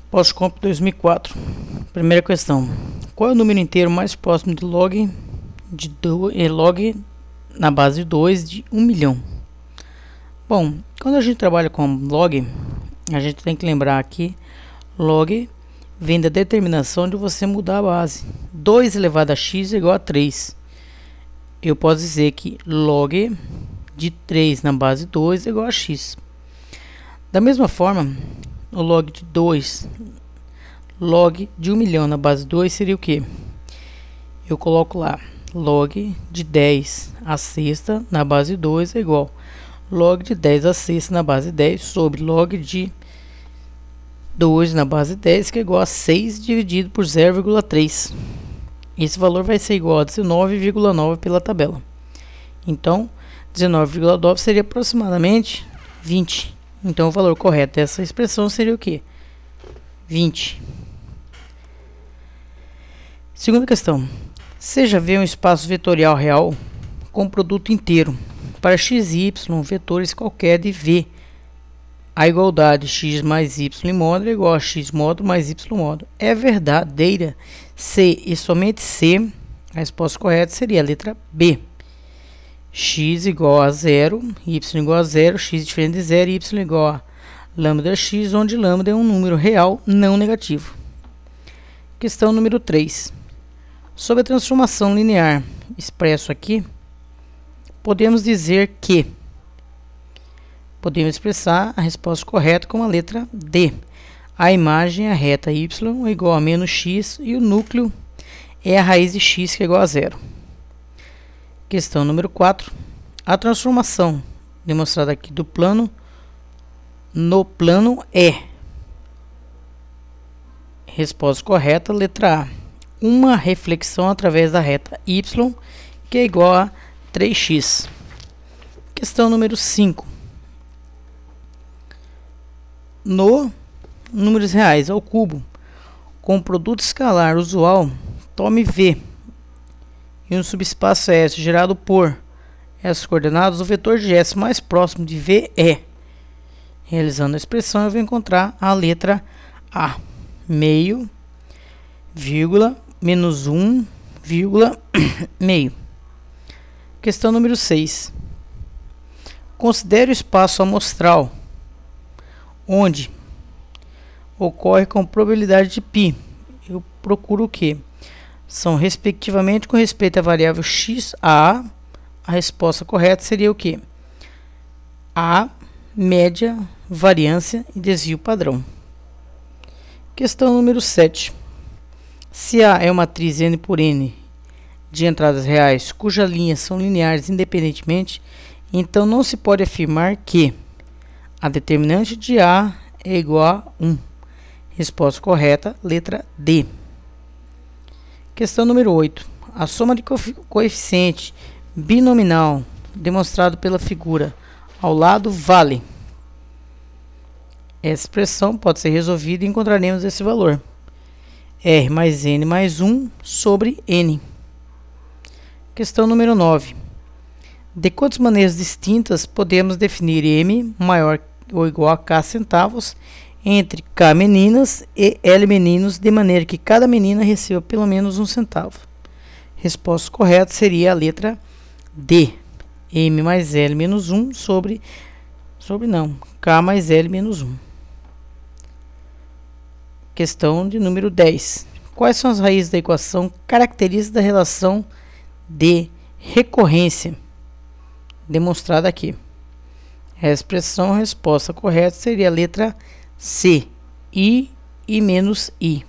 Pós-comp 2004. Primeira questão. Qual é o número inteiro mais próximo de log na base 2 de 1 milhão? Bom, quando a gente trabalha com log, a gente tem que lembrar que log vem da determinação de você mudar a base. 2 elevado a x é igual a 3. Eu posso dizer que log de 3 na base 2 é igual a x. Da mesma forma, o log de 2, log de 1 milhão na base 2 seria o que? Eu coloco lá, log de 10 a sexta na base 2 é igual log de 10 a sexta na base 10 sobre log de 2 na base 10, que é igual a 6 dividido por 0,3. Esse valor vai ser igual a 19,9 pela tabela. Então, 19,9 seria aproximadamente 20. Então, o valor correto dessa expressão seria o quê? 20. Segunda questão. Seja V um espaço vetorial real com produto inteiro para x e y vetores qualquer de V. A igualdade x mais y módulo é igual a x módulo mais y módulo. É verdadeira se e somente se. A resposta correta seria a letra B. X igual a 0, y igual a 0, x diferente de 0, y igual a lambda x, onde lambda é um número real não negativo. Questão número 3. Sobre a transformação linear expresso aqui, podemos dizer que podemos expressar a resposta correta com a letra D. A imagem é a reta y é igual a menos x e o núcleo é a raiz de x, que é igual a 0. Questão número 4. A transformação demonstrada aqui do plano no plano é. Resposta correta, letra A. Uma reflexão através da reta y, que é igual a 3x. Questão número 5. No números reais ao cubo, com produto escalar usual, tome V e um subespaço S gerado por essas coordenadas, o vetor de S mais próximo de V é. Realizando a expressão, eu vou encontrar a letra A. Meio, vírgula, menos 1, vírgula, meio. Questão número 6. Considere o espaço amostral, onde ocorre com probabilidade de π. Eu procuro o que? São respectivamente com respeito à variável x a. A resposta correta seria o que? A, média, variância e desvio padrão. Questão número 7. Se A é uma matriz n por n de entradas reais cujas linhas são lineares independentemente, então não se pode afirmar que a determinante de A é igual a 1. Resposta correta, letra D. Questão número 8. A soma de coeficiente binominal demonstrado pela figura ao lado vale. Essa expressão pode ser resolvida e encontraremos esse valor. R mais N mais 1 sobre N. Questão número 9. De quantas maneiras distintas podemos definir M maior ou igual a K centavos entre K meninas e L meninos, de maneira que cada menina receba pelo menos 1 centavo? Resposta correta seria a letra D. M mais L menos 1 sobre K mais L menos 1. Questão de número 10. Quais são as raízes da equação característica da relação de recorrência demonstrada aqui? A expressão, a resposta correta seria a letra C. I e menos I.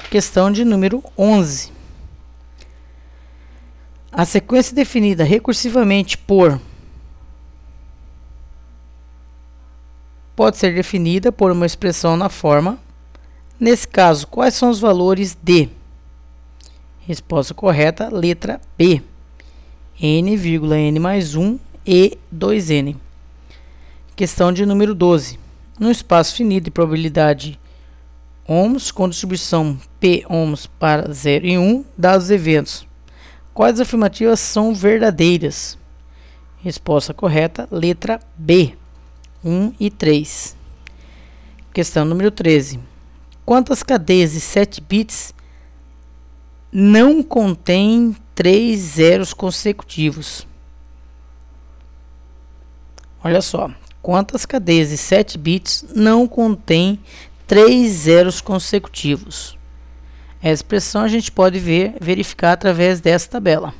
Questão de número 11. A sequência definida recursivamente por pode ser definida por uma expressão na forma. Nesse caso, quais são os valores de? Resposta correta, letra B. N, N mais 1 e 2N. Questão de número 12. Num espaço finito de probabilidade ohms com distribuição P ohms para 0 e 1, dados os eventos, quais afirmativas são verdadeiras? Resposta correta, letra B. 1 e 3. Questão número 13. Quantas cadeias de 7 bits não contém 3 zeros consecutivos? Olha só. Quantas cadeias de 7 bits não contém 3 zeros consecutivos? Essa expressão a gente pode verificar através dessa tabela.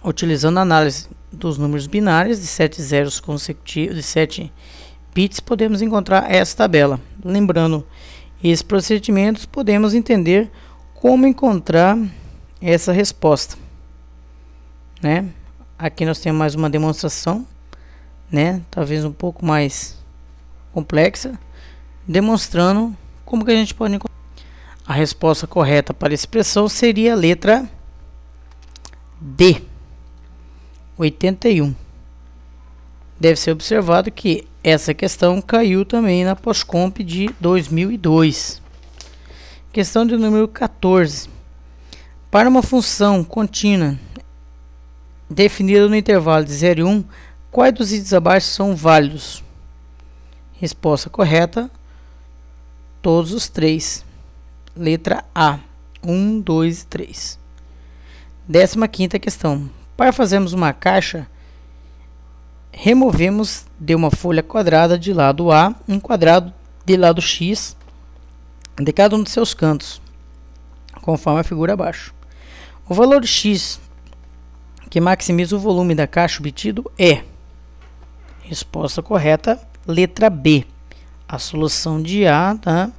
Utilizando a análise dos números binários de 7 zeros consecutivos, de 7 bits, podemos encontrar essa tabela. Lembrando esses procedimentos, podemos entender como encontrar essa resposta, né? Aqui nós temos mais uma demonstração, né? Talvez um pouco mais complexa, demonstrando como que a gente pode encontrar. A resposta correta para a expressão seria a letra D, 81. Deve ser observado que essa questão caiu também na Poscomp de 2002. Questão de número 14. Para uma função contínua definida no intervalo de 0 e 1, quais dos itens abaixo são válidos? Resposta correta, todos os 3. Letra A, 1, 2 e 3. 15ª questão. Para fazermos uma caixa, removemos de uma folha quadrada de lado A um quadrado de lado X de cada um de seus cantos, conforme a figura abaixo. O valor de X que maximiza o volume da caixa obtido é. Resposta correta, letra B. A solução de A, tá?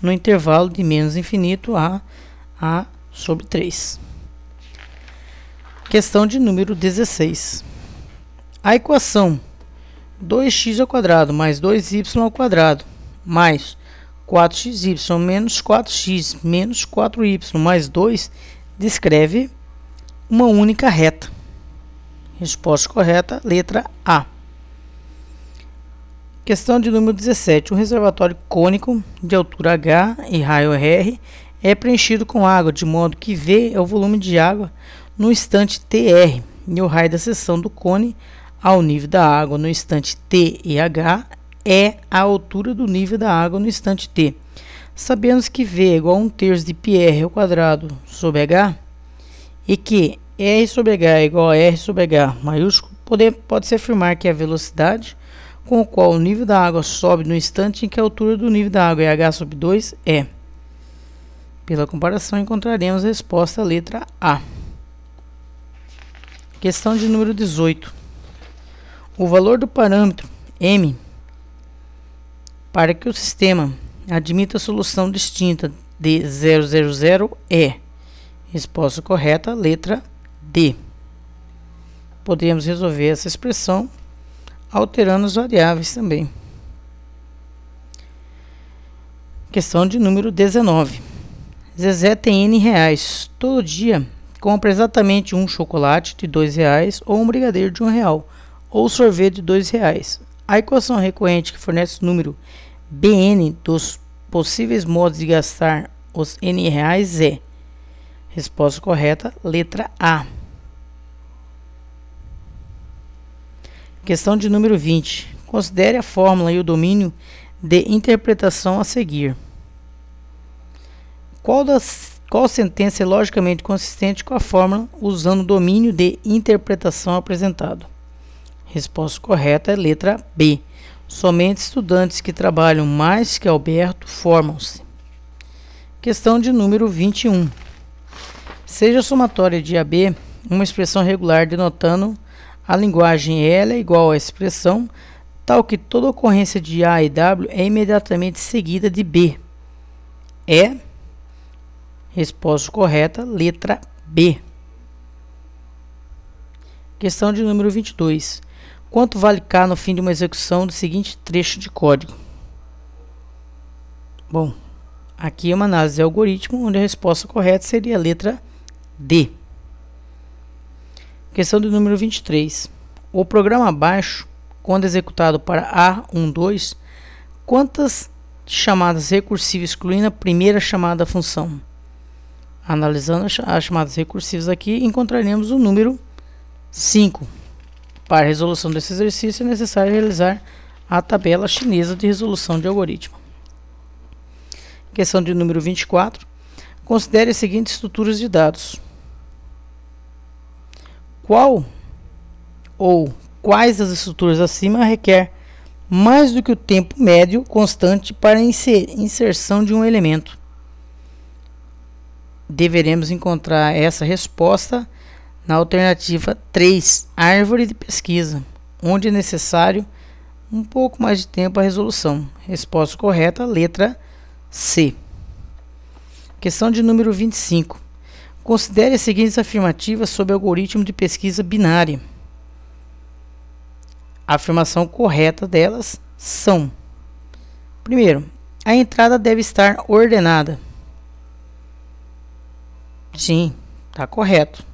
No intervalo de menos infinito a sobre 3. Questão de número 16. A equação 2x² mais 2y² mais 4xy menos 4x menos 4y mais 2 descreve uma única reta. Resposta correta, letra A. Questão de número 17. Um reservatório cônico de altura H e raio R é preenchido com água, de modo que V é o volume de água no instante TR e o raio da seção do cone ao nível da água no instante T e H é a altura do nível da água no instante T. Sabemos que V é igual a 1/3 de πr² sobre H e que R sobre H é igual a R sobre H maiúsculo, pode-se afirmar que a velocidade com o qual o nível da água sobe no instante em que a altura do nível da água é H sobre 2 é. Pela comparação, encontraremos a resposta letra A. Questão de número 18. O valor do parâmetro M para que o sistema admita solução distinta de 0,00 é. Resposta correta, letra D. Podemos resolver essa expressão alterando as variáveis também. Questão de número 19. Zezé tem N reais. Todo dia compra exatamente um chocolate de R$2 ou um brigadeiro de R$1 ou sorvete de R$2. A equação recorrente que fornece o número Bn dos possíveis modos de gastar os N reais é. Resposta correta, letra A. Questão de número 20. Considere a fórmula e o domínio de interpretação a seguir. Qual sentença é logicamente consistente com a fórmula usando o domínio de interpretação apresentado? Resposta correta é letra B. Somente estudantes que trabalham mais que Alberto formam-se. Questão de número 21. Seja a somatória de AB uma expressão regular denotando a linguagem L é igual à expressão tal que toda ocorrência de A e W é imediatamente seguida de B. É. Resposta correta, letra B. Questão de número 22. Quanto vale K no fim de uma execução do seguinte trecho de código? Bom, aqui é uma análise de algoritmo, onde a resposta correta seria a letra D. Questão do número 23. O programa abaixo, quando executado para A12, quantas chamadas recursivas excluindo a primeira chamada da função? Analisando as chamadas recursivas aqui, encontraremos o número 5. Para a resolução desse exercício é necessário realizar a tabela chinesa de resolução de algoritmo. Questão de número 24. Considere as seguintes estruturas de dados. Qual ou quais das estruturas acima requer mais do que o tempo médio constante para a inserção de um elemento? Deveremos encontrar essa resposta na alternativa 3, árvore de pesquisa, onde é necessário um pouco mais de tempo a resolução. Resposta correta, letra C. Questão de número 25. Considere as seguintes afirmativas sobre o algoritmo de pesquisa binária. A afirmação correta delas são: primeiro, a entrada deve estar ordenada. Sim, está correto.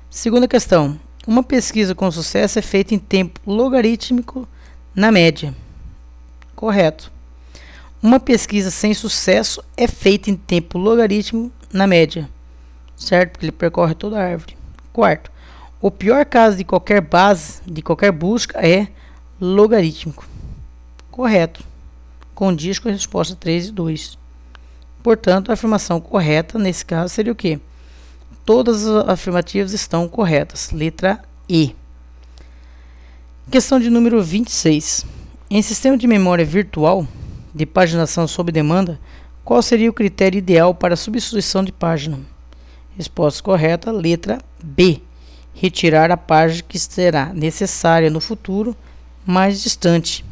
Segunda questão. Uma pesquisa com sucesso é feita em tempo logarítmico na média. Correto. Uma pesquisa sem sucesso é feita em tempo logarítmico na média. Certo? Porque ele percorre toda a árvore. Quarto. O pior caso de qualquer base, de qualquer busca, é logarítmico. Correto. Condiz com a resposta 3 e 2. Portanto, a afirmação correta nesse caso seria o quê? Todas as afirmativas estão corretas. Letra E. Questão de número 26. Em sistema de memória virtual de paginação sob demanda, qual seria o critério ideal para a substituição de página? Resposta correta, letra B. Retirar a página que será necessária no futuro mais distante.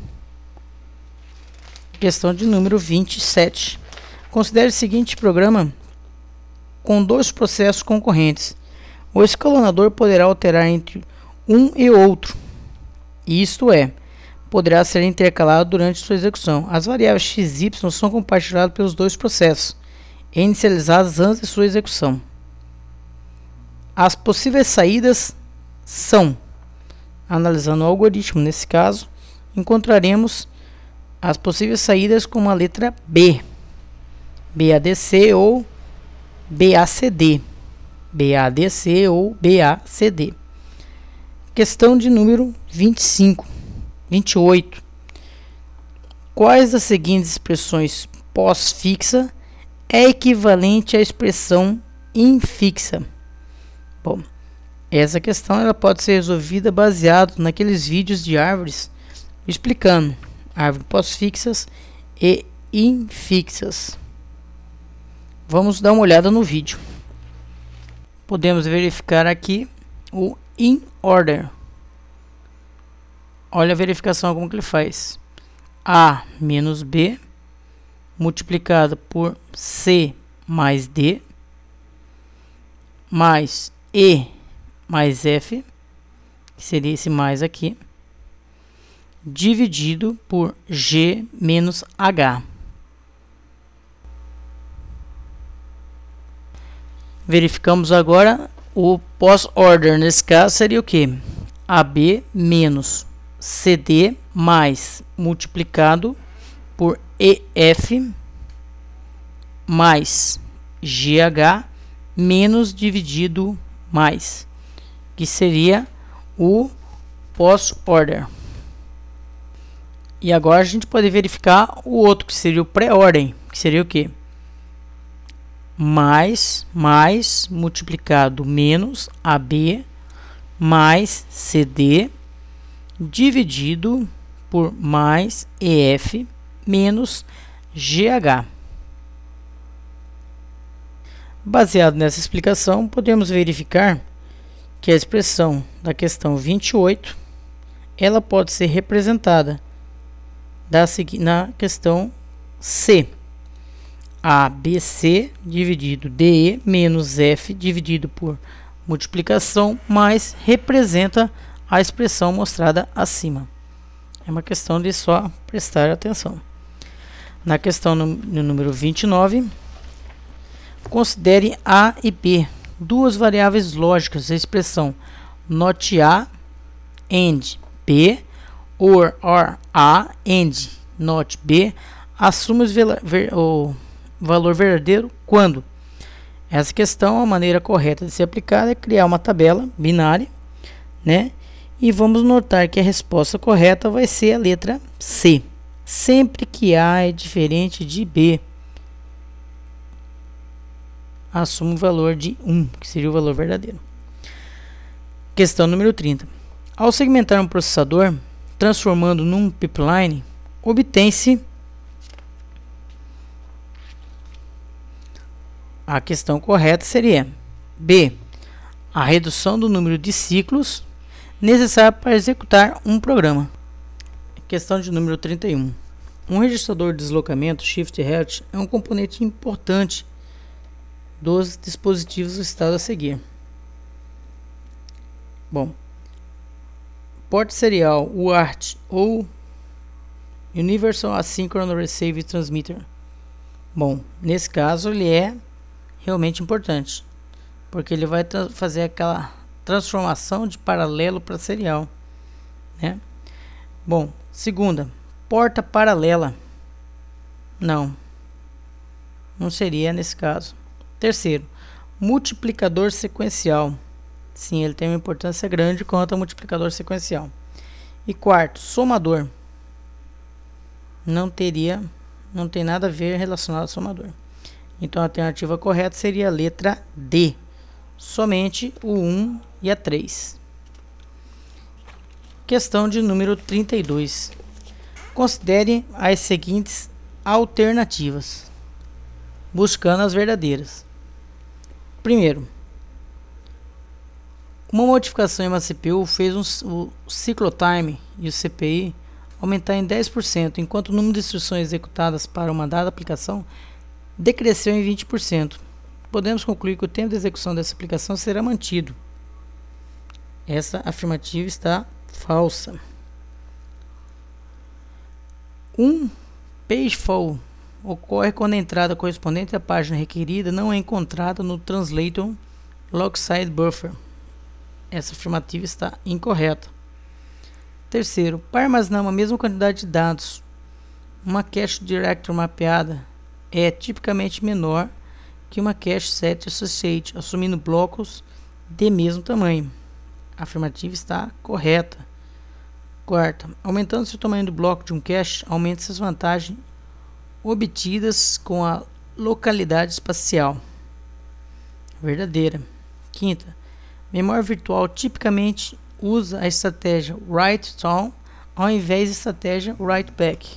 Questão de número 27. Considere o seguinte programa com dois processos concorrentes. O escalonador poderá alterar entre um e outro. Isto é, poderá ser intercalado durante sua execução. As variáveis x e y são compartilhadas pelos dois processos, inicializadas antes de sua execução. As possíveis saídas são, analisando o algoritmo, nesse caso, encontraremos as possíveis saídas como a letra B, BADC ou BACD. BADC ou BACD. Questão de número 28. Quais das seguintes expressões pós-fixa é equivalente à expressão infixa? Bom, essa questão ela pode ser resolvida baseado naqueles vídeos de árvores explicando árvores pós-fixas e infixas. Vamos dar uma olhada no vídeo. Podemos verificar aqui o in order. Olha a verificação como que ele faz. A menos B multiplicado por C mais D mais E mais F, que seria esse mais aqui, dividido por G menos H. Verificamos agora o pós-order. Nesse caso seria o que? AB menos CD mais multiplicado por EF mais GH menos dividido mais, que seria o pós-order. E agora a gente pode verificar o outro, que seria o pré-ordem, que seria o que? Mais multiplicado menos AB mais CD dividido por mais EF menos GH. Baseado nessa explicação, podemos verificar que a expressão da questão 28 ela pode ser representada na questão C. ABC dividido DE menos F dividido por multiplicação mais representa a expressão mostrada acima. É uma questão de só prestar atenção. Na questão no número 29, considere A e B, duas variáveis lógicas da expressão not A and B or A and not B, assume o valor verdadeiro quando? Essa questão, a maneira correta de ser aplicada é criar uma tabela binária, né? E vamos notar que a resposta correta vai ser a letra C. Sempre que A é diferente de B, assume o valor de 1, que seria o valor verdadeiro. Questão número 30. Ao segmentar um processador, transformando num pipeline, obtém-se a questão correta seria B, a redução do número de ciclos necessário para executar um programa. Questão de número 31. Um registrador de deslocamento Shift Left é um componente importante dos dispositivos listados a seguir. Bom, porta serial UART ou Universal Asynchronous Receive Transmitter. Bom, nesse caso ele é realmente importante, porque ele vai fazer aquela transformação de paralelo para serial, né? Bom, segunda, porta paralela. Não seria nesse caso. Terceiro, multiplicador sequencial. Sim, ele tem uma importância grande quanto ao multiplicador sequencial. E quarto, somador. Não tem nada a ver relacionado ao somador. Então a alternativa correta seria a letra D. Somente o 1 e a 3. Questão de número 32. Considere as seguintes alternativas, buscando as verdadeiras. Primeiro, uma modificação em uma CPU fez o cycle time e o CPI aumentar em 10%, enquanto o número de instruções executadas para uma dada aplicação decresceu em 20%. Podemos concluir que o tempo de execução dessa aplicação será mantido. Essa afirmativa está falsa. Um page fall ocorre quando a entrada correspondente à página requerida não é encontrada no Translator Lockside Buffer. Essa afirmativa está incorreta. Terceiro, para armazenar uma mesma quantidade de dados, uma cache directory mapeada é tipicamente menor que uma cache set associate, assumindo blocos de mesmo tamanho. A afirmativa está correta. Quarta, aumentando-se o tamanho do bloco de um cache, aumenta-se as vantagens obtidas com a localidade espacial. Verdadeira. Quinta, memória virtual tipicamente usa a estratégia write down ao invés da estratégia write back.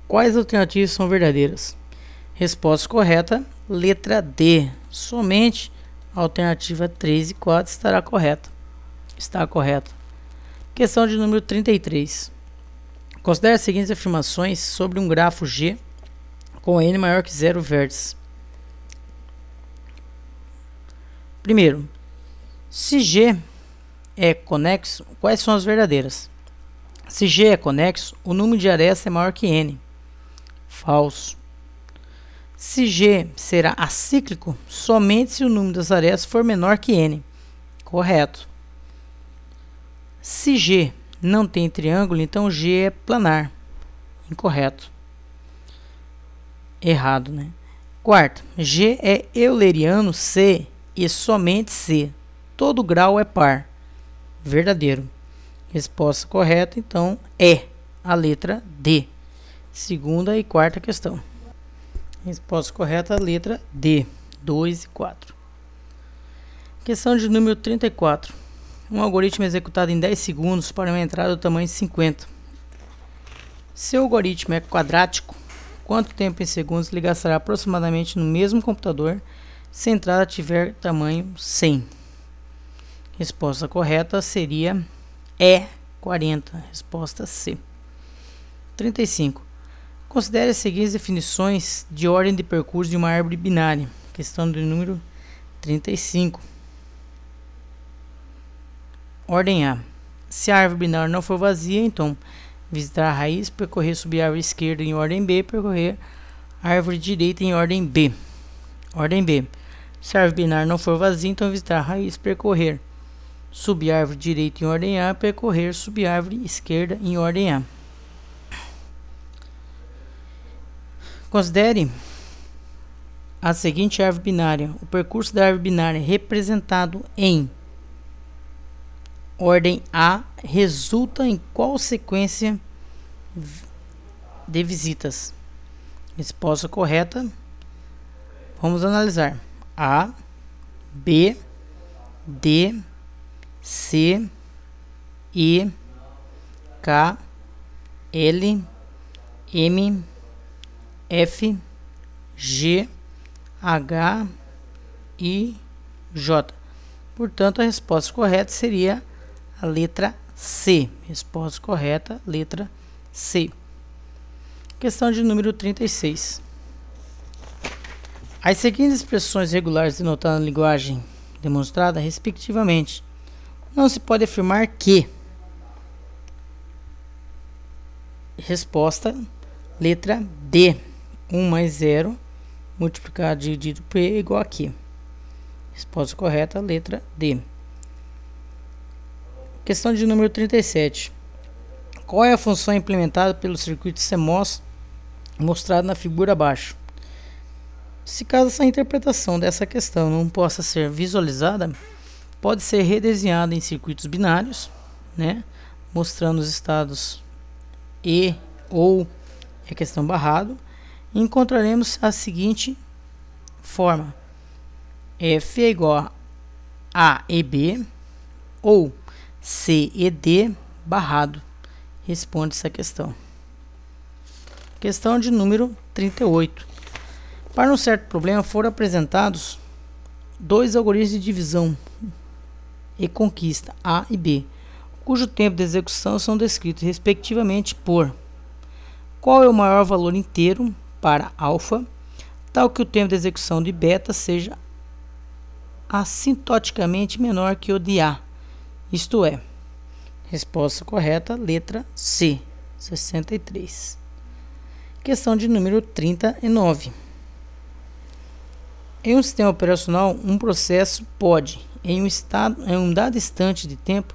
Quais alternativas são verdadeiras? Resposta correta, letra D. Somente a alternativa 3 e 4 estará correta. Está correta. Questão de número 33. Considere as seguintes afirmações sobre um grafo G com n maior que 0 vértices. Primeiro, se G é conexo, quais são as verdadeiras? Se G é conexo, o número de arestas é maior que n. Falso. Se G será acíclico, somente se o número das arestas for menor que n. Correto. Se G não tem triângulo, então G é planar. Incorreto. Errado, né? Quarto, G é euleriano C e somente C. Todo grau é par. Verdadeiro. Resposta correta, então, é a letra D. Segunda e quarta questão. Resposta correta, letra D. 2 e 4. Questão de número 34. Um algoritmo executado em 10 segundos para uma entrada do tamanho 50. Se o algoritmo é quadrático, quanto tempo em segundos ele gastará aproximadamente no mesmo computador se a entrada tiver tamanho 100? Resposta correta seria E, 40. Resposta C. 35. Considere as seguintes definições de ordem de percurso de uma árvore binária. Questão do número 35. Ordem A. Se a árvore binária não for vazia, então visitar a raiz, percorrer subárvore esquerda em ordem B, percorrer a árvore direita em ordem B. Ordem B. Se a árvore binária não for vazia, então visitar a raiz, percorrer subárvore direita em ordem A, percorrer subárvore esquerda em ordem A. Considere a seguinte árvore binária. O percurso da árvore binária representado em ordem A resulta em qual sequência de visitas? Resposta correta. Vamos analisar. A, B, D, C, E, K, L, M, F, G, H, I, J. Portanto, a resposta correta seria a letra C. Resposta correta, letra C. Questão de número 36. As seguintes expressões regulares denotadas na linguagem demonstrada, respectivamente, não se pode afirmar que. Resposta, letra D. 1 mais 0 multiplicado dividido por E igual a Q. Resposta correta, letra D. Questão de número 37. Qual é a função implementada pelo circuito CMOS mostrado na figura abaixo? Se caso essa interpretação dessa questão não possa ser visualizada, pode ser redesenhada em circuitos binários, né, mostrando os estados E ou a questão barrado, e encontraremos a seguinte forma: F é igual a e B ou C e D barrado. Responde essa questão. Questão de número 38. Para um certo problema foram apresentados dois algoritmos de divisão e conquista A e B, cujo tempo de execução são descritos respectivamente por: qual é o maior valor inteiro para alfa, tal que o tempo de execução de beta seja assintoticamente menor que o de A, isto é. Resposta correta, letra C, 63. Questão de número 39. Em um sistema operacional, um processo pode, em um dado instante de tempo,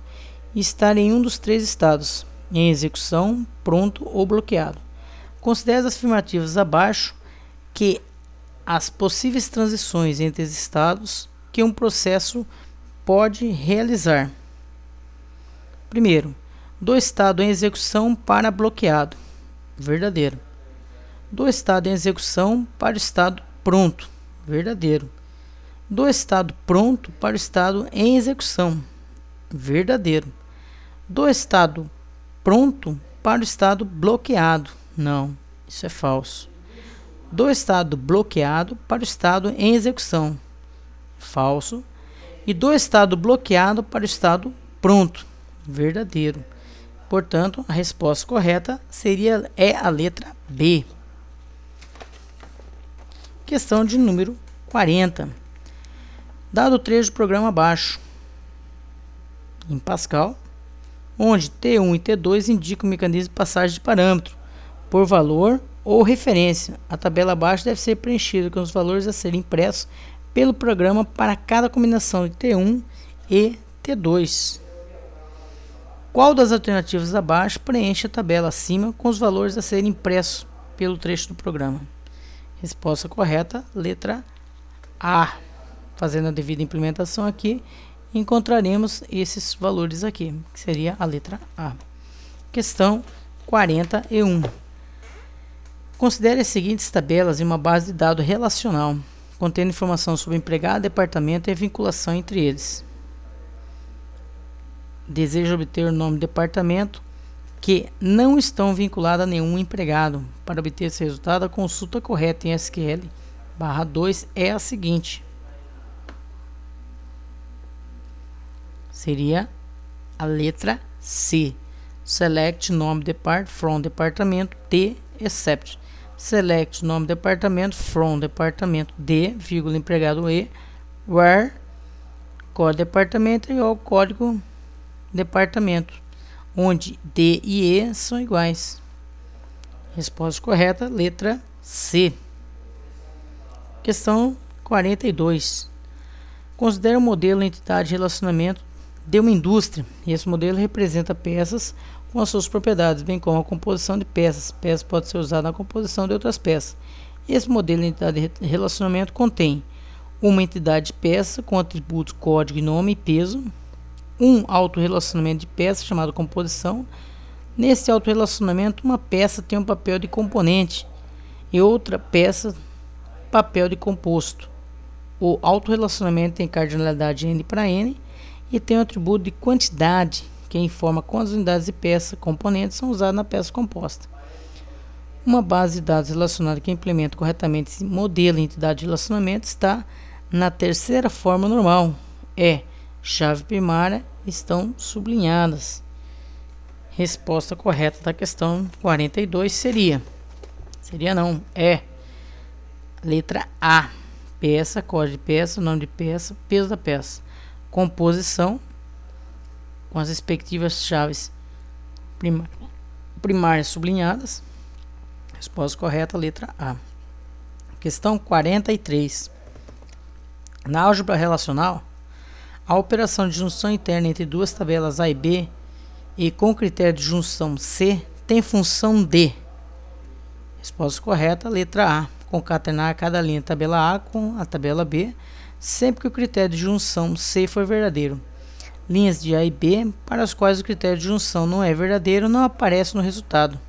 estar em um dos três estados: em execução, pronto ou bloqueado. Considere as afirmativas abaixo que as possíveis transições entre os estados que um processo pode realizar. Primeiro, do estado em execução para bloqueado, verdadeiro. Do estado em execução para o estado pronto, verdadeiro. Do estado pronto para o estado em execução, verdadeiro. Do estado pronto para o estado bloqueado, não, isso é falso. Do estado bloqueado para o estado em execução, falso. E do estado bloqueado para o estado pronto, verdadeiro. Portanto, a resposta correta seria a letra B. Questão de número 40. Dado o trecho do programa abaixo, em Pascal, onde T1 e T2 indicam o mecanismo de passagem de parâmetro por valor ou referência, a tabela abaixo deve ser preenchida com os valores a serem impressos pelo programa para cada combinação de T1 e T2. Qual das alternativas abaixo preenche a tabela acima com os valores a serem impressos pelo trecho do programa? Resposta correta, letra A. Fazendo a devida implementação aqui, encontraremos esses valores aqui, que seria a letra A. Questão 41. Considere as seguintes tabelas em uma base de dados relacional, contendo informação sobre empregado, departamento e a vinculação entre eles. Deseja obter o nome do departamento que não estão vinculados a nenhum empregado. Para obter esse resultado, a consulta correta em SQL/2 é a seguinte. Seria a letra C. Select nome depart from departamento T except. Select nome departamento from departamento D, vírgula empregado E, where código departamento é igual ao código departamento, onde D e E são iguais. Resposta correta, letra C. Questão 42. Considere o modelo entidade de relacionamento de uma indústria, e esse modelo representa peças com as suas propriedades, bem como a composição de peças. Peças pode ser usada na composição de outras peças. Esse modelo de entidade de relacionamento contém uma entidade de peça com atributos código, nome e peso, um autorrelacionamento de peça chamado composição. Nesse autorrelacionamento, uma peça tem um papel de componente E outra peça, papel de composto. O autorrelacionamento tem cardinalidade n para n e tem o atributo de quantidade, que informa quantas unidades de peça componentes são usadas na peça composta. Uma base de dados relacionada que implementa corretamente esse modelo em entidade de relacionamento está na terceira forma normal. Chave primária estão sublinhadas. Resposta correta da questão 42 seria letra A. Peça, código de peça, nome de peça, peso da peça. Composição com as respectivas chaves primárias sublinhadas. Resposta correta, letra A. Questão 43. Na álgebra relacional, a operação de junção interna entre duas tabelas A e B e com critério de junção C tem função de. Resposta correta, letra A. Concatenar cada linha da tabela A com a tabela B, sempre que o critério de junção C for verdadeiro. Linhas de A e B, para as quais o critério de junção não é verdadeiro, não aparece no resultado.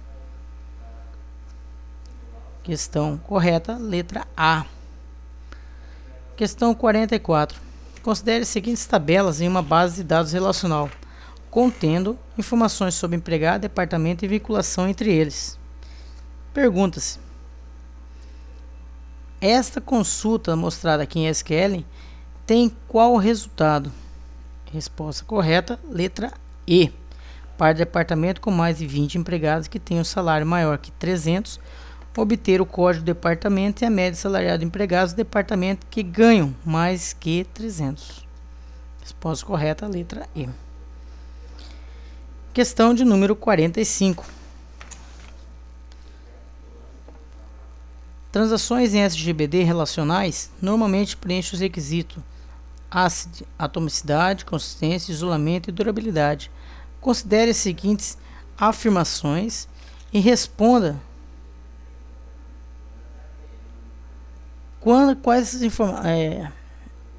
Questão correta, letra A. Questão 44. Considere as seguintes tabelas em uma base de dados relacional, contendo informações sobre empregado, departamento e vinculação entre eles. Pergunta-se: esta consulta mostrada aqui em SQL tem qual resultado? Resposta correta, letra E. Para departamento com mais de 20 empregados que tenham salário maior que 300, obter o código do departamento e a média salarial de empregados do departamento que ganham mais que 300. Resposta correta, letra E. Questão de número 45. Transações em SGBD relacionais normalmente preenchem os requisitos ACID, atomicidade, consistência, isolamento e durabilidade. Considere as seguintes afirmações e responda quais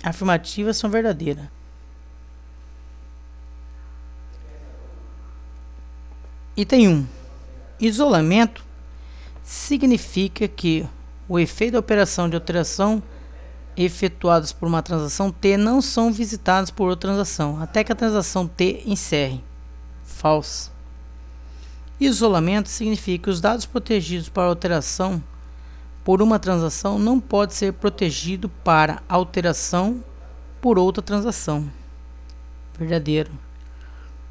afirmativas são verdadeiras. Item 1. Isolamento significa que o efeito da operação de alteração efetuadas por uma transação T não são visitados por outra transação, até que a transação T encerre. Falso. Isolamento significa que os dados protegidos para alteração por uma transação não podem ser protegidos para alteração por outra transação. Verdadeiro.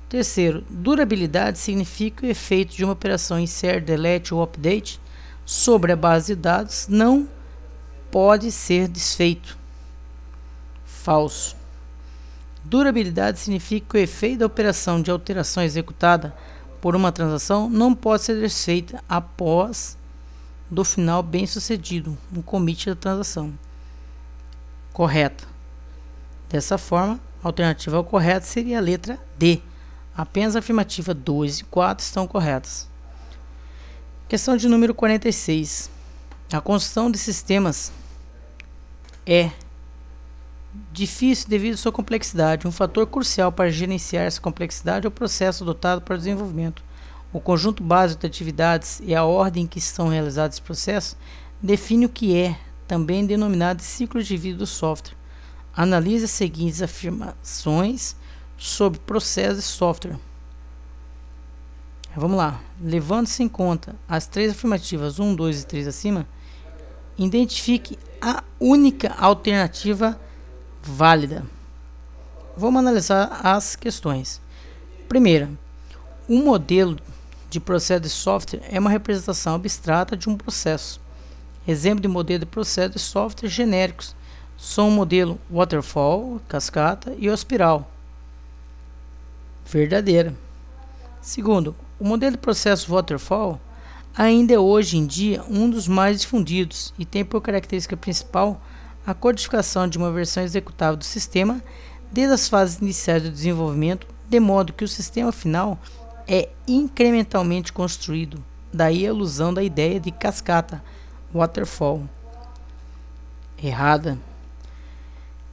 Terceiro, durabilidade significa o efeito de uma operação insert, delete ou update sobre a base de dados não pode ser desfeito. Falso. Durabilidade significa que o efeito da operação de alteração executada por uma transação não pode ser desfeita após do final bem sucedido, um commit da transação. Correta. Dessa forma, a alternativa correta seria a letra D. Apenas a afirmativa 2 e 4 estão corretas. Questão de número 46. A construção de sistemas é difícil devido à sua complexidade. Um fator crucial para gerenciar essa complexidade é o processo adotado para o desenvolvimento. O conjunto básico de atividades e a ordem em que são realizados esses processos define o que é também denominado de ciclo de vida do software. Analise as seguintes afirmações sobre processos de software. Vamos lá. Levando-se em conta as três afirmativas 1, 2 e 3 acima, identifique a única alternativa válida. Vamos analisar as questões. Primeira, um modelo de processo de software é uma representação abstrata de um processo. Exemplo de modelo de processo de software genéricos são o modelo waterfall, cascata e o espiral. Verdadeira. Segundo, o modelo de processo waterfall ainda é hoje em dia um dos mais difundidos e tem por característica principal a codificação de uma versão executável do sistema desde as fases iniciais do desenvolvimento, de modo que o sistema final é incrementalmente construído. Daí a alusão da ideia de cascata, waterfall. Errada.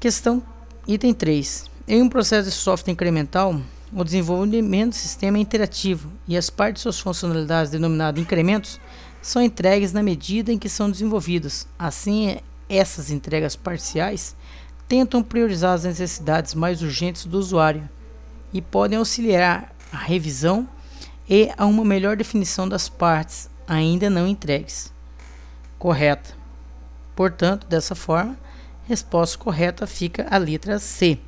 Questão item 3. Em um processo de software incremental, o desenvolvimento do sistema é interativo e as partes de suas funcionalidades, denominadas incrementos, são entregues na medida em que são desenvolvidos. Assim, essas entregas parciais tentam priorizar as necessidades mais urgentes do usuário e podem auxiliar a revisão e a uma melhor definição das partes ainda não entregues. Correta. Portanto, dessa forma, resposta correta fica a letra C.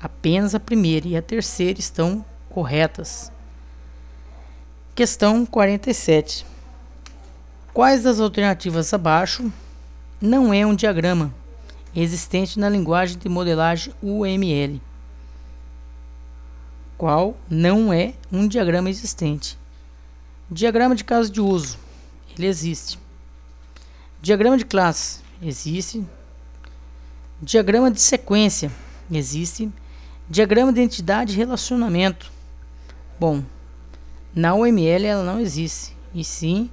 Apenas a primeira e a terceira estão corretas. Questão 47. Quais das alternativas abaixo não é um diagrama existente na linguagem de modelagem UML? Qual não é um diagrama existente? Diagrama de caso de uso, ele existe. Diagrama de classe, existe. Diagrama de sequência, existe. Diagrama de entidade e relacionamento. Bom, na UML ela não existe, e sim,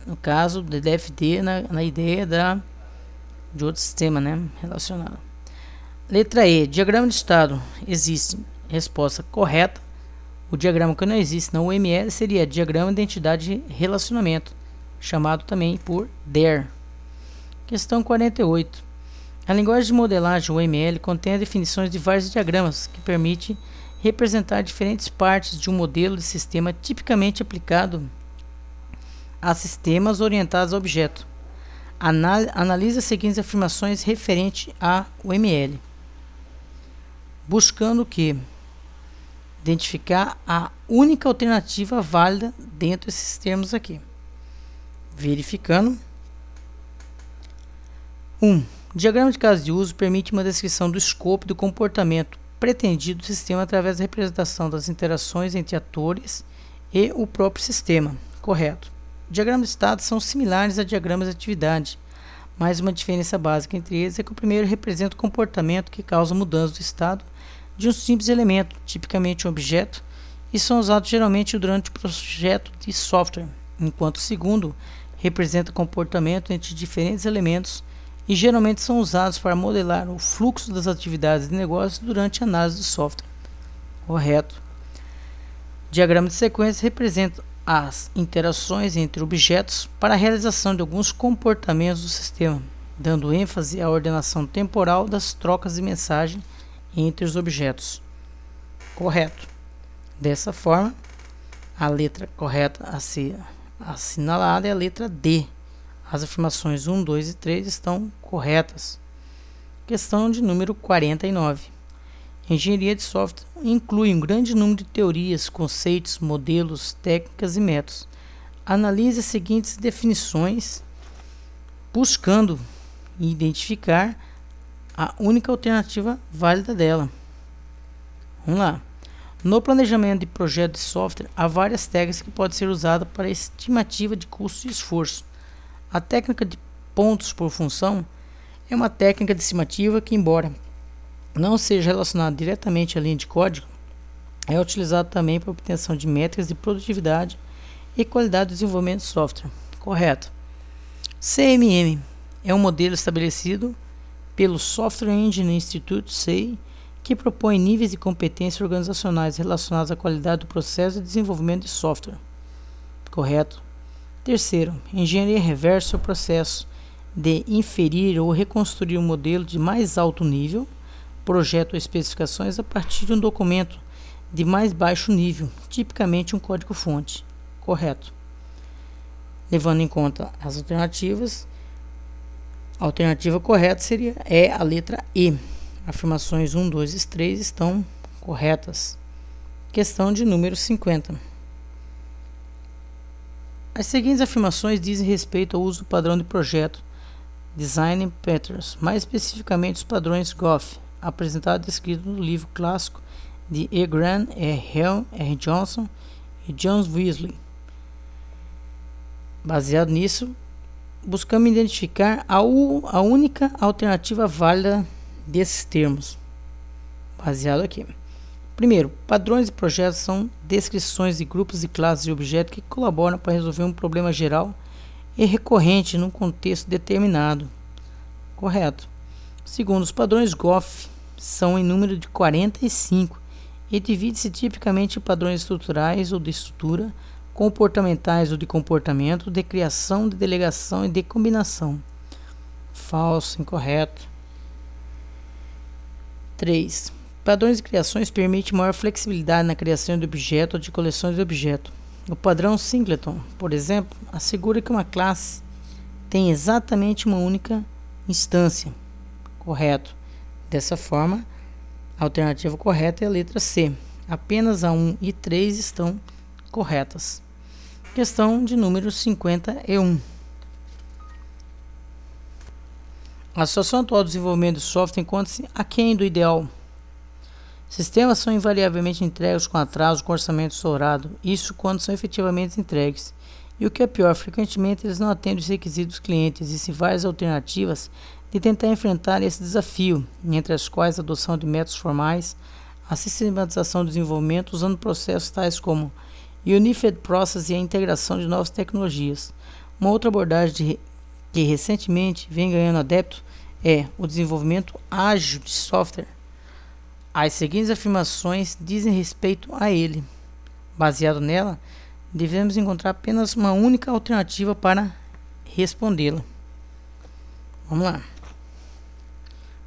no caso, deve ter na ideia de outro sistema, né, relacionado. Letra E, diagrama de estado, existe. Resposta correta. O diagrama que não existe na UML seria diagrama de entidade e relacionamento, chamado também por DER. Questão 48. A linguagem de modelagem UML contém definições de vários diagramas que permite representar diferentes partes de um modelo de sistema tipicamente aplicado a sistemas orientados a objeto. Analise as seguintes afirmações referentes a UML. Buscando o que? Identificar a única alternativa válida dentro desses termos aqui. Verificando. 1. Diagrama de caso de uso permite uma descrição do escopo e do comportamento pretendido do sistema através da representação das interações entre atores e o próprio sistema. Correto. Diagramas de estado são similares a diagramas de atividade, mas uma diferença básica entre eles é que o primeiro representa o comportamento que causa mudança do estado de um simples elemento, tipicamente um objeto, e são usados geralmente durante o projeto de software, enquanto o segundo representa o comportamento entre diferentes elementos e geralmente são usados para modelar o fluxo das atividades de negócio durante a análise do software. Correto. Diagrama de sequência representa as interações entre objetos para a realização de alguns comportamentos do sistema, dando ênfase à ordenação temporal das trocas de mensagem entre os objetos. Correto. Dessa forma, a letra correta a ser assinalada é a letra D. As afirmações 1, 2 e 3 estão corretas. Questão de número 49. Engenharia de software inclui um grande número de teorias, conceitos, modelos, técnicas e métodos. Analise as seguintes definições, buscando identificar a única alternativa válida dela. Vamos lá. No planejamento de projeto de software, há várias técnicas que podem ser usadas para a estimativa de custo e esforço. A técnica de pontos por função é uma técnica de estimativa que, embora não seja relacionada diretamente à linha de código, é utilizada também para a obtenção de métricas de produtividade e qualidade do desenvolvimento de software. Correto. CMM é um modelo estabelecido pelo Software Engineering Institute, SEI, que propõe níveis de competência organizacionais relacionados à qualidade do processo de desenvolvimento de software. Correto. Terceiro, engenharia reversa é o processo de inferir ou reconstruir um modelo de mais alto nível, projeto ou especificações a partir de um documento de mais baixo nível, tipicamente um código-fonte. Correto. Levando em conta as alternativas, a alternativa correta é a letra E. Afirmações 1, 2 e 3 estão corretas. Questão de número 50. As seguintes afirmações dizem respeito ao uso do padrão de projeto Design Patterns, mais especificamente os padrões GOF, apresentado e descrito no livro clássico de E. Grant, E. Hill, R. Johnson e John Wesley. Baseado nisso, buscamos identificar a única alternativa válida desses termos. Baseado aqui. Primeiro, padrões de projetos são descrições de grupos de classes de objetos que colaboram para resolver um problema geral e recorrente num contexto determinado. Correto. Segundo, os padrões GOF são em número de 45 e divide-se tipicamente em padrões estruturais ou de estrutura, comportamentais ou de comportamento, de criação, de delegação e de combinação. Falso, incorreto. 3. Padrões de criações permitem maior flexibilidade na criação de objeto ou de coleções de objeto. O padrão Singleton, por exemplo, assegura que uma classe tem exatamente uma única instância. Correto. Dessa forma, a alternativa correta é a letra C. Apenas a 1 e 3 estão corretas. Questão de número 51. A situação atual do desenvolvimento de software encontra-se aquém do ideal. Sistemas são invariavelmente entregues com atraso, com orçamento estourado, isso quando são efetivamente entregues. E o que é pior, frequentemente eles não atendem os requisitos dos clientes. Existem várias alternativas de tentar enfrentar esse desafio, entre as quais a adoção de métodos formais, a sistematização do desenvolvimento usando processos tais como Unified Process e a integração de novas tecnologias. Uma outra abordagem que recentemente vem ganhando adeptos é o desenvolvimento ágil de software. As seguintes afirmações dizem respeito a ele. Baseado nela, devemos encontrar apenas uma única alternativa para respondê-la. Vamos lá.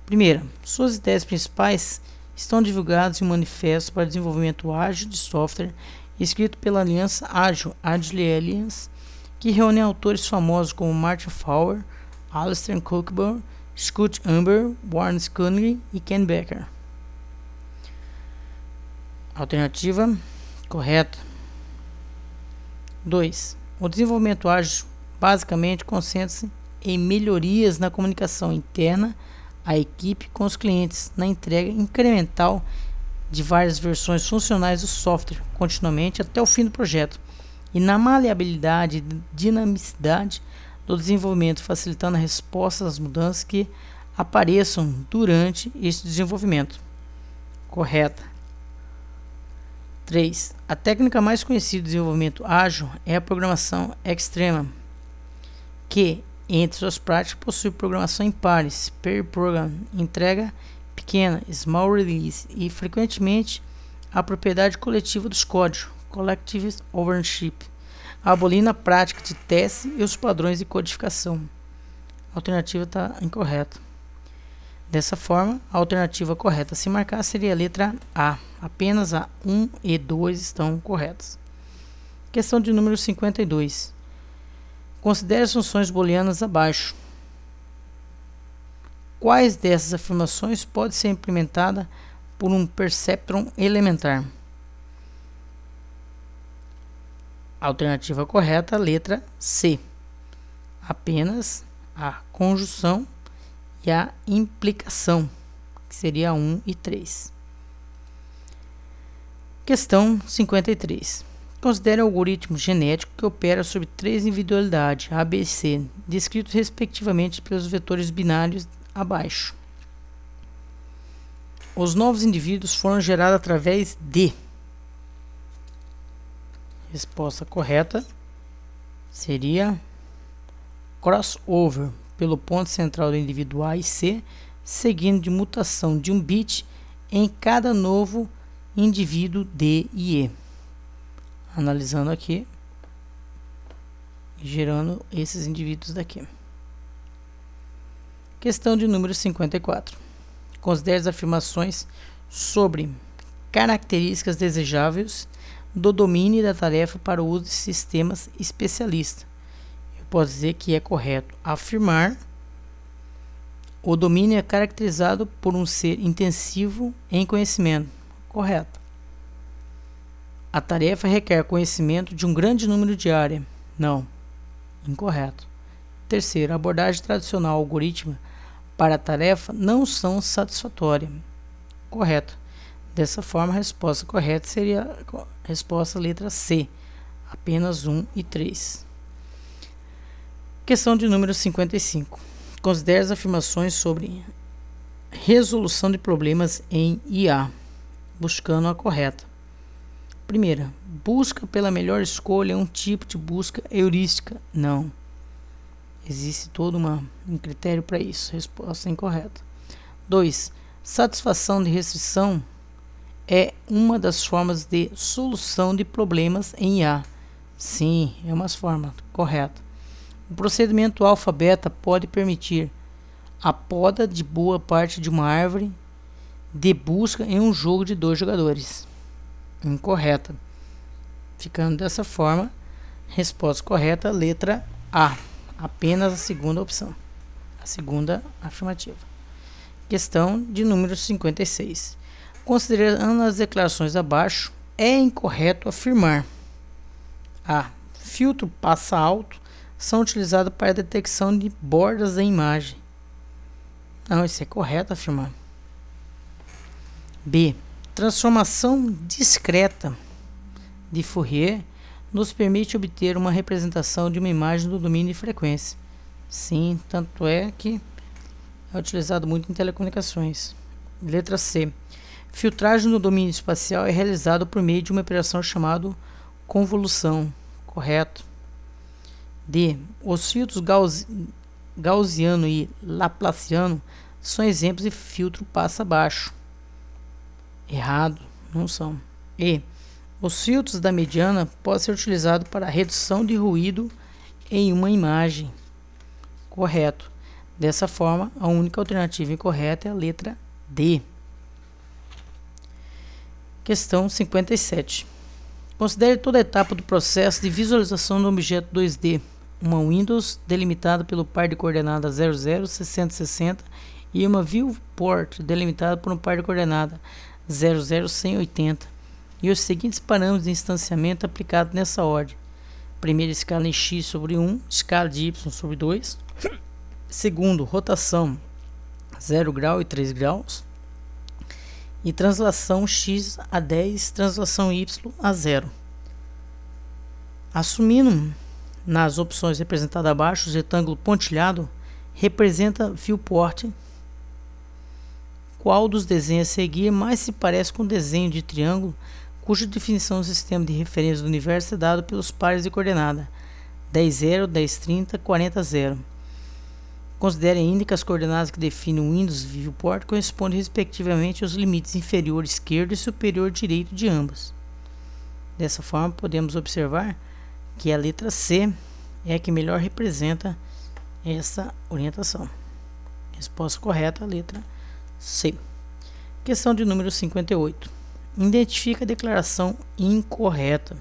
Primeira, suas ideias principais estão divulgadas em um manifesto para desenvolvimento ágil de software escrito pela Aliança Ágil, Agile Alliance, que reúne autores famosos como Martin Fowler, Alistair Cockburn, Scott Humber, Warren Scullin e Ken Becker. Alternativa correta. 2. O desenvolvimento ágil basicamente concentra-se em melhorias na comunicação interna à equipe com os clientes, na entrega incremental de várias versões funcionais do software continuamente até o fim do projeto, e na maleabilidade e dinamicidade do desenvolvimento, facilitando a resposta às mudanças que apareçam durante este desenvolvimento. Correta. 3. A técnica mais conhecida de desenvolvimento ágil é a programação extrema, que, entre suas práticas, possui programação em pares, pair program, entrega pequena, small release, e frequentemente a propriedade coletiva dos códigos, collective ownership, abolindo a prática de teste e os padrões de codificação. A alternativa está incorreta. Dessa forma, a alternativa correta a se marcar seria a letra A. Apenas a 1 e 2 estão corretas. Questão de número 52. Considere as funções booleanas abaixo. Quais dessas afirmações pode ser implementada por um perceptron elementar? A alternativa correta, letra C. Apenas a conjunção e a implicação, que seria 1 e 3. Questão 53. Considere o algoritmo genético que opera sobre três individualidades, A, B e C, descritos respectivamente pelos vetores binários abaixo. Os novos indivíduos foram gerados através de... Resposta correta seria crossover pelo ponto central do indivíduo A e C, seguindo de mutação de um bit em cada novo indivíduo D e E. Analisando aqui e gerando esses indivíduos daqui. Questão de número 54. Considere as afirmações sobre características desejáveis do domínio da tarefa para o uso de sistemas especialistas. Eu posso dizer que é correto afirmar: o domínio é caracterizado por um ser intensivo em conhecimento. Correto. A tarefa requer conhecimento de um grande número de áreas. Não. Incorreto. Terceiro, a abordagem tradicional algorítmica para a tarefa não são satisfatórias. Correto. Dessa forma, a resposta correta seria a resposta letra C. Apenas 1 e 3. Questão de número 55. Considere as afirmações sobre resolução de problemas em IA, buscando a correta. Primeira, busca pela melhor escolha um tipo de busca heurística. Não. Existe todo um critério para isso. Resposta incorreta. 2. Satisfação de restrição é uma das formas de solução de problemas em IA. Sim, é uma forma correta. O procedimento alfa-beta pode permitir a poda de boa parte de uma árvore de busca em um jogo de 2 jogadores. Incorreta. Ficando dessa forma, resposta correta, letra A. Apenas a segunda opção. A segunda afirmativa. Questão de número 56. Considerando as declarações abaixo, é incorreto afirmar: A. Filtro passa alto são utilizados para a detecção de bordas da imagem. Não, isso é correto afirmar. B. Transformação discreta de Fourier nos permite obter uma representação de uma imagem do domínio de frequência. Sim, tanto é que é utilizado muito em telecomunicações. Letra C. Filtragem no domínio espacial é realizado por meio de uma operação chamada convolução. Correto. D. Os filtros gaussiano e laplaciano são exemplos de filtro passa baixo. Errado, não são. E. Os filtros da mediana podem ser utilizados para a redução de ruído em uma imagem. Correto. Dessa forma, a única alternativa incorreta é a letra D. Questão 57. Considere toda a etapa do processo de visualização do objeto 2D. Uma Windows delimitada pelo par de coordenadas 00, 60, 60 e uma viewport delimitada por um par de coordenadas 00, 180. E os seguintes parâmetros de instanciamento aplicados nessa ordem. Primeira, escala em x sobre 1, escala de y sobre 2. Segundo, rotação 0 grau e 3 graus. E translação x a 10, translação y a 0. Assumindo nas opções representadas abaixo, o retângulo pontilhado representa viewport. Qual dos desenhos a seguir mais se parece com o desenho de triângulo cuja definição do sistema de referência do universo é dado pelos pares de coordenada 10, 0, 10, 30, 40, 0. Considere ainda que as coordenadas que definem o Windows Viewport correspondem respectivamente aos limites inferior esquerdo e superior direito de ambas. Dessa forma, podemos observar que a letra C é a que melhor representa essa orientação. Resposta correta, a letra C. Questão de número 58. Identifica a declaração incorreta.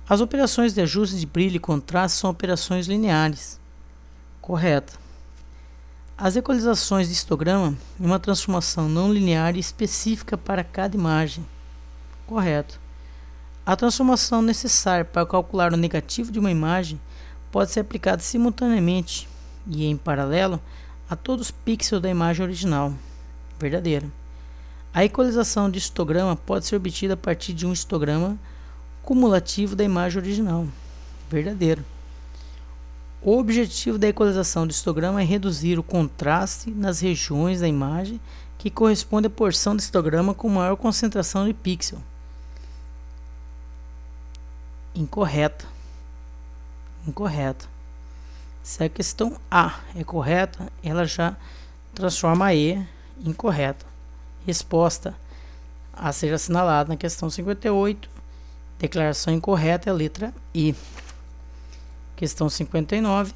As operações de ajuste de brilho e contraste são operações lineares. Correta. As equalizações de histograma é uma transformação não linear e específica para cada imagem. Correto. A transformação necessária para calcular o negativo de uma imagem pode ser aplicada simultaneamente e em paralelo a todos os pixels da imagem original. Verdadeiro. A equalização de histograma pode ser obtida a partir de um histograma cumulativo da imagem original. Verdadeiro. O objetivo da equalização do histograma é reduzir o contraste nas regiões da imagem que corresponde à porção do histograma com maior concentração de pixel. Incorreta. Incorreta. Se a questão A é correta, ela já transforma a E em correta. Resposta a ser assinalada na questão 58. Declaração incorreta é a letra I. Questão 59.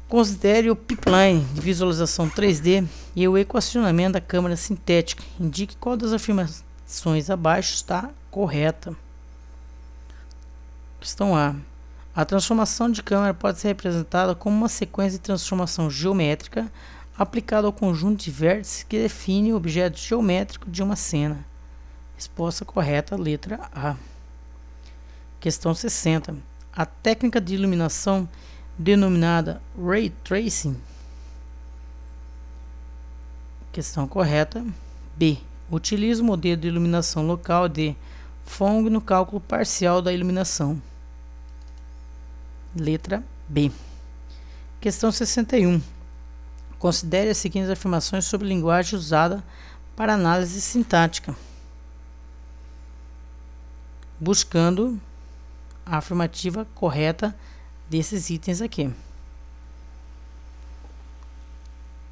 Considere o pipeline de visualização 3D e o equacionamento da câmera sintética. Indique qual das afirmações abaixo está correta. Questão A. A transformação de câmera pode ser representada como uma sequência de transformação geométrica aplicada ao conjunto de vértices que define o objeto geométrico de uma cena. Resposta correta, letra A. Questão 60. A técnica de iluminação denominada Ray Tracing. Questão correta, B. Utiliza o modelo de iluminação local de Phong no cálculo parcial da iluminação. Letra B. Questão 61. Considere as seguintes afirmações sobre linguagem usada para análise sintática, buscando a afirmativa correta desses itens aqui.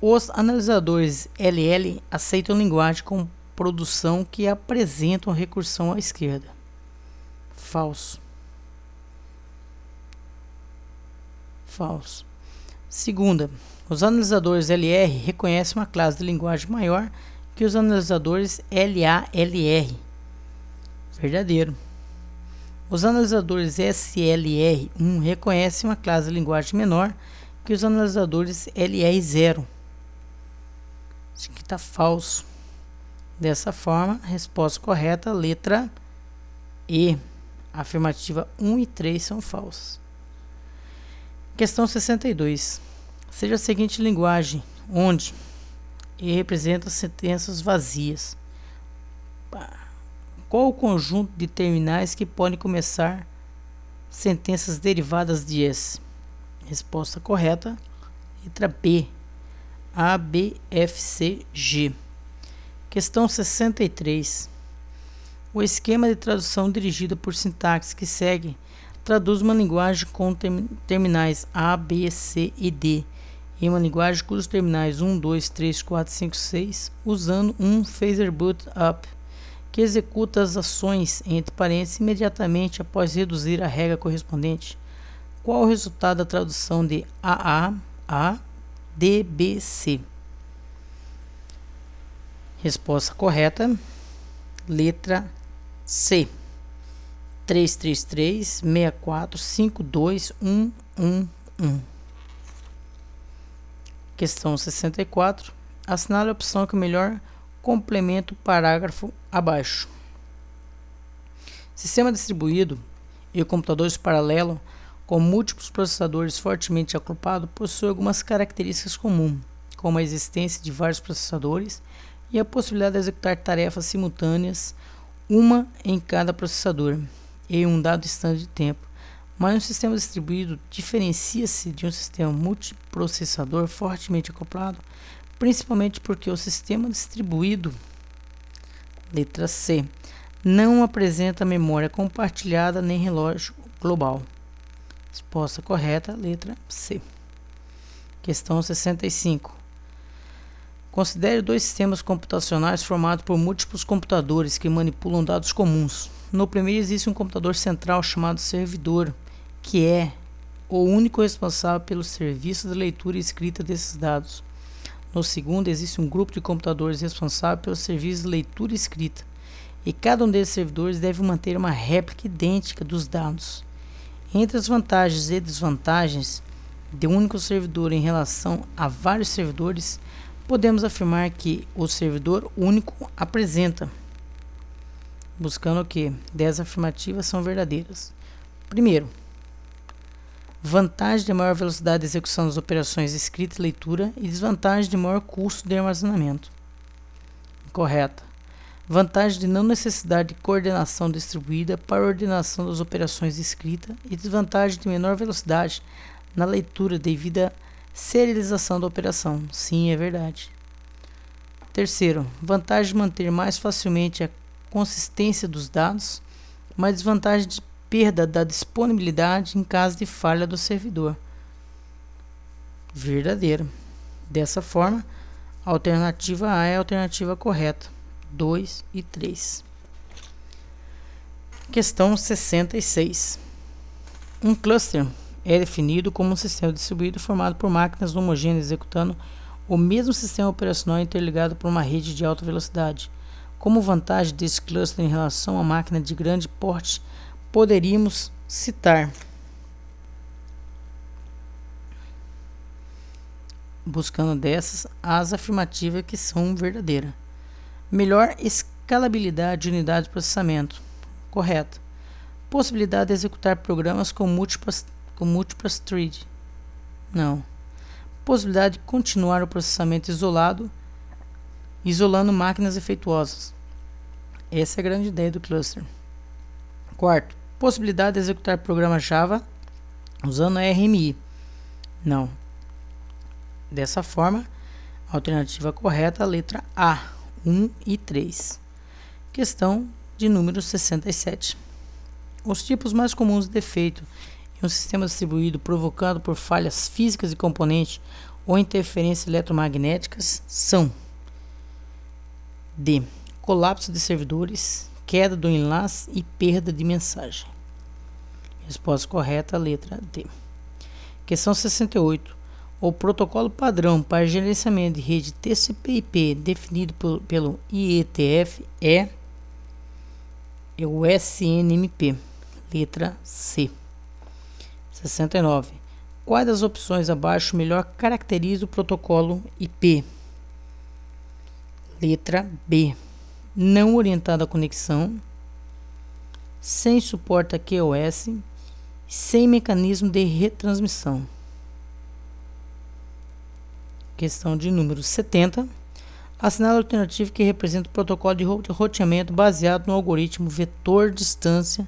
Os analisadores LL aceitam linguagem com produção que apresentam recursão à esquerda. Falso. falso. Segunda, os analisadores LR reconhecem uma classe de linguagem maior que os analisadores LALR. Verdadeiro. Os analisadores SLR1 reconhecem uma classe de linguagem menor que os analisadores LR0. Isso aqui está falso. Dessa forma, a resposta correta, letra E. Afirmativa 1 e 3 são falsas. Questão 62. Seja a seguinte linguagem, onde E representa sentenças vazias. Qual o conjunto de terminais que podem começar sentenças derivadas de S? Resposta correta, letra B. A, B, F, C, G. Questão 63. O esquema de tradução dirigido por sintaxe que segue traduz uma linguagem com terminais A, B, C e D em uma linguagem cujos terminais 1, 2, 3, 4, 5, 6 usando um phaser boot up que executa as ações entre parênteses imediatamente após reduzir a regra correspondente. Qual o resultado da tradução de AA a DBC? Resposta correta, letra C. 333 64 52 111. Questão 64. Assinale a opção que melhor complementa o parágrafo abaixo. Sistema distribuído e computadores paralelos com múltiplos processadores fortemente acoplados possui algumas características comuns, como a existência de vários processadores e a possibilidade de executar tarefas simultâneas, uma em cada processador, em um dado instante de tempo. Mas um sistema distribuído diferencia-se de um sistema multiprocessador fortemente acoplado, principalmente porque o sistema distribuído, letra C, não apresenta memória compartilhada nem relógio global. Resposta correta, letra C. Questão 65. Considere dois sistemas computacionais formados por múltiplos computadores que manipulam dados comuns. No primeiro existe um computador central chamado servidor, que é o único responsável pelo serviço de leitura e escrita desses dados. No segundo existe um grupo de computadores responsável pelo serviço de leitura e escrita, e cada um desses servidores deve manter uma réplica idêntica dos dados. Entre as vantagens e desvantagens de um único servidor em relação a vários servidores, podemos afirmar que o servidor único apresenta, buscando o que? 10 afirmativas são verdadeiras. Primeiro, vantagem de maior velocidade de execução das operações de escrita e leitura e desvantagem de maior custo de armazenamento. Correta. Vantagem de não necessidade de coordenação distribuída para a ordenação das operações de escrita e desvantagem de menor velocidade na leitura devido à serialização da operação. Sim, é verdade. Terceiro, vantagem de manter mais facilmente a consistência dos dados, mas desvantagem de perda da disponibilidade em caso de falha do servidor. Verdadeiro. Dessa forma, a alternativa A é a alternativa correta. 2 e 3. Questão 66. Um cluster é definido como um sistema distribuído formado por máquinas homogêneas executando o mesmo sistema operacional interligado por uma rede de alta velocidade. Como vantagem desse cluster em relação a máquina de grande porte, poderíamos citar, buscando dessas, as afirmativas que são verdadeiras. Melhor escalabilidade de unidade de processamento. Correto. Possibilidade de executar programas com múltiplas threads. Não. Possibilidade de continuar o processamento isolando máquinas efeituosas. Essa é a grande ideia do cluster. Quarto. Possibilidade de executar programa Java usando a RMI. Não. Dessa forma, a alternativa correta é a letra A. 1 e 3. Questão de número 67. Os tipos mais comuns de defeito em um sistema distribuído provocado por falhas físicas de componente ou interferências eletromagnéticas são: D. Colapso de servidores, queda do enlace e perda de mensagem. Resposta correta, letra D. Questão 68. O protocolo padrão para gerenciamento de rede TCP/IP definido pelo IETF é o SNMP. Letra C. 69. Quais das opções abaixo melhor caracteriza o protocolo IP? Letra B. Não orientado à conexão, sem suporte a QoS, sem mecanismo de retransmissão. Questão de número 70. Assinale a alternativa que representa o protocolo de roteamento baseado no algoritmo vetor distância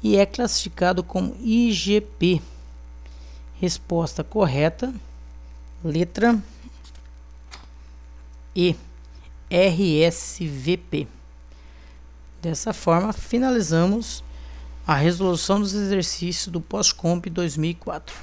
e é classificado como IGP. Resposta correta. Letra E. RSVP. Dessa forma, finalizamos a resolução dos exercícios do POSCOMP 2004.